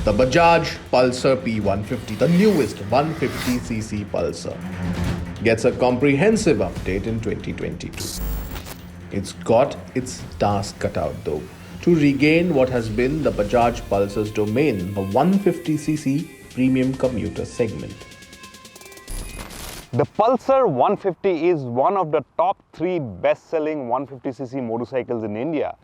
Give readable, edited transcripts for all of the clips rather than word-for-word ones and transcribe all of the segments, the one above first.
The Bajaj Pulsar P150, the newest 150cc Pulsar, gets a comprehensive update in 2022. It's got its task cut out though, to regain what has been the Bajaj Pulsar's domain, a 150cc premium commuter segment. The Pulsar 150 is one of the top 3 best-selling 150cc motorcycles in India.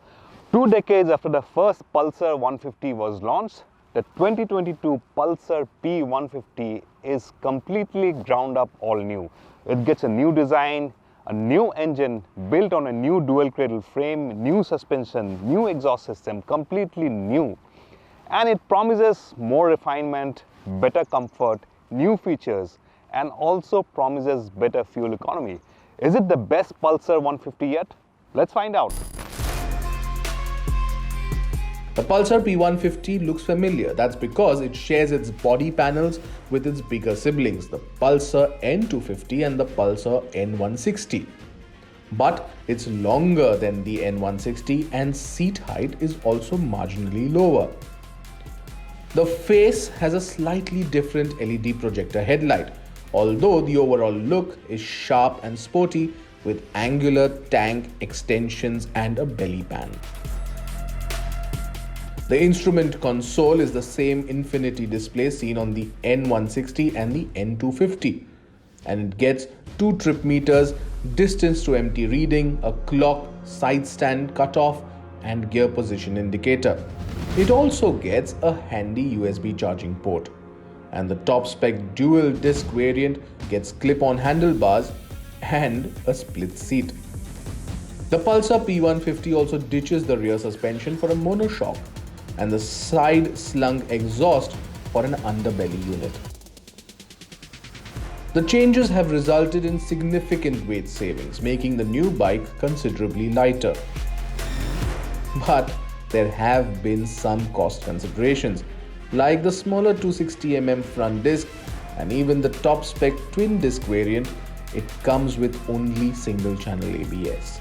2 decades after the first Pulsar 150 was launched, the 2022 Pulsar P150 is completely ground up all new. It gets a new design, a new engine built on a new dual cradle frame, new suspension, new exhaust system, completely new. And it promises more refinement, better comfort, new features, and also promises better fuel economy. Is it the best Pulsar 150 yet? Let's find out. The Pulsar P150 looks familiar. That's because it shares its body panels with its bigger siblings, the Pulsar N250 and the Pulsar N160. But it's longer than the N160 and seat height is also marginally lower. The face has a slightly different LED projector headlight, although the overall look is sharp and sporty with angular tank extensions and a belly pan. The instrument console is the same infinity display seen on the N160 and the N250, and it gets 2 trip meters, distance to empty reading, a clock, side stand cutoff, and gear position indicator. It also gets a handy USB charging port, and the top spec dual disc variant gets clip-on handlebars and a split seat. The Pulsar P150 also ditches the rear suspension for a monoshock and the side slung exhaust for an underbelly unit. The changes have resulted in significant weight savings, making the new bike considerably lighter. But there have been some cost considerations, like the smaller 260mm front disc and even the top spec twin disc variant. It comes with only single channel ABS.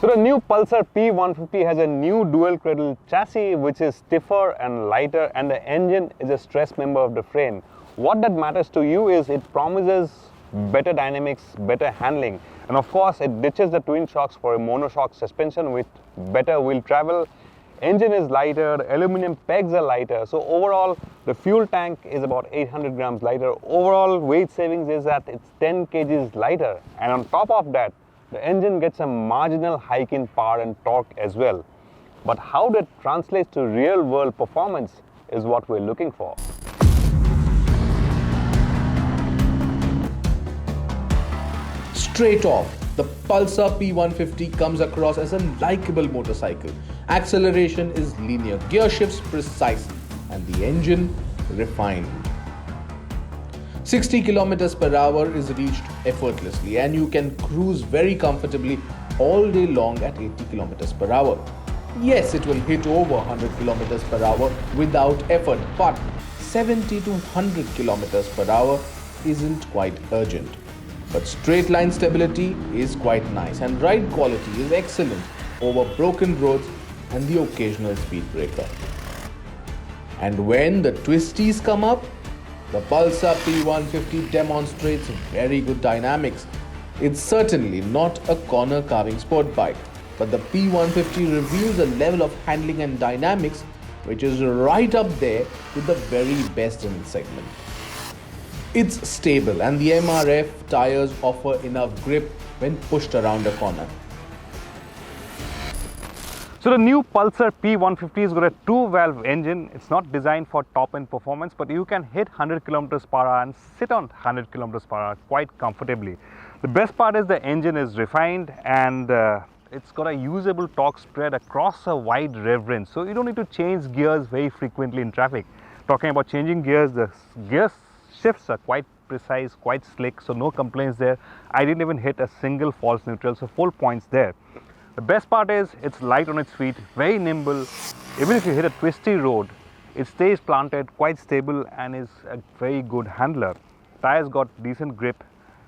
So the new Pulsar P150 has a new dual cradle chassis which is stiffer and lighter, and the engine is a stress member of the frame. What that matters to you is it promises better dynamics, better handling, and of course it ditches the twin shocks for a monoshock suspension with better wheel travel. Engine is lighter, the aluminum pegs are lighter, so overall the fuel tank is about 800 grams lighter. Overall weight savings is that it's 10 kgs lighter, and on top of that the engine gets a marginal hike in power and torque as well. But how that translates to real world performance is what we're looking for. Straight off, the Pulsar P150 comes across as a likable motorcycle. Acceleration is linear, gear shifts precise, and the engine refined. 60 kilometers per hour is reached effortlessly, and you can cruise very comfortably all day long at 80 kilometers per hour. Yes, it will hit over 100 kilometers per hour without effort, but 70 to 100 kilometers per hour isn't quite urgent. But straight line stability is quite nice, and ride quality is excellent over broken roads and the occasional speed breaker. And when the twisties come up, the Pulsar P150 demonstrates very good dynamics. It's certainly not a corner carving sport bike, but the P150 reveals a level of handling and dynamics which is right up there with the very best in its segment. It's stable, and the MRF tires offer enough grip when pushed around a corner. So the new Pulsar P150 has got a 2-valve engine. It's not designed for top-end performance, but you can hit 100 kilometers per hour and sit on 100 kilometers per hour quite comfortably. The best part is the engine is refined, and it's got a usable torque spread across a wide rev range, so you don't need to change gears very frequently in traffic. Talking about changing gears, the gear shifts are quite precise, quite slick, so no complaints there. I didn't even hit a single false neutral, so full points there. The best part is it's light on its feet, very nimble. Even if you hit a twisty road, it stays planted, quite stable, and is a very good handler. Tires got decent grip,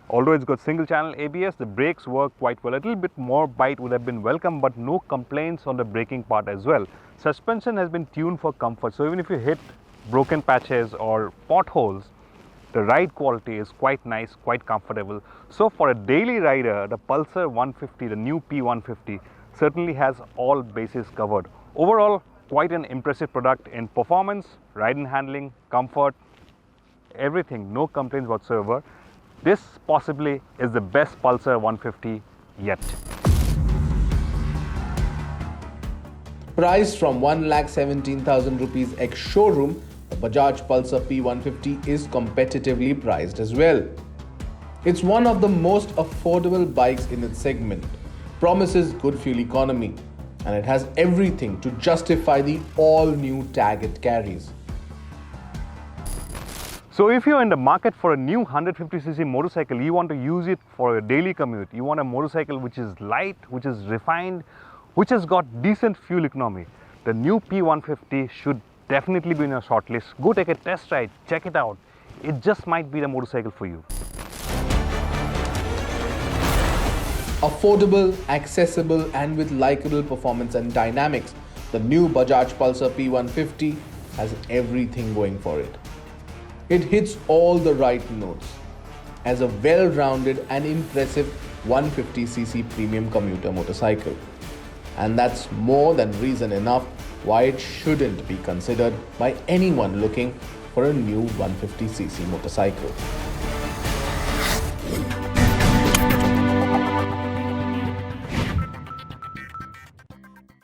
Although it's got single channel ABS, the brakes work quite well. A little bit more bite would have been welcome, but no complaints on the braking part as well. Suspension has been tuned for comfort, so even if you hit broken patches or potholes, the ride quality is quite nice, quite comfortable. So for a daily rider, the Pulsar 150, the new P150, certainly has all bases covered. Overall, quite an impressive product in performance, ride and handling, comfort, everything, no complaints whatsoever. This possibly is the best Pulsar 150 yet. Priced from 1,17,000 rupees ex-showroom, the Bajaj Pulsar P150 is competitively priced as well. It's one of the most affordable bikes in its segment, promises good fuel economy, and it has everything to justify the all-new tag it carries. So if you're in the market for a new 150cc motorcycle, you want to use it for a daily commute, you want a motorcycle which is light, which is refined, which has got decent fuel economy, the new P150 should definitely be in your shortlist. Go take a test ride, check it out. It just might be the motorcycle for you. Affordable, accessible, and with likable performance and dynamics, the new Bajaj Pulsar P150 has everything going for it. It hits all the right notes as a well-rounded and impressive 150cc premium commuter motorcycle. And that's more than reason enough why it shouldn't be considered by anyone looking for a new 150cc motorcycle.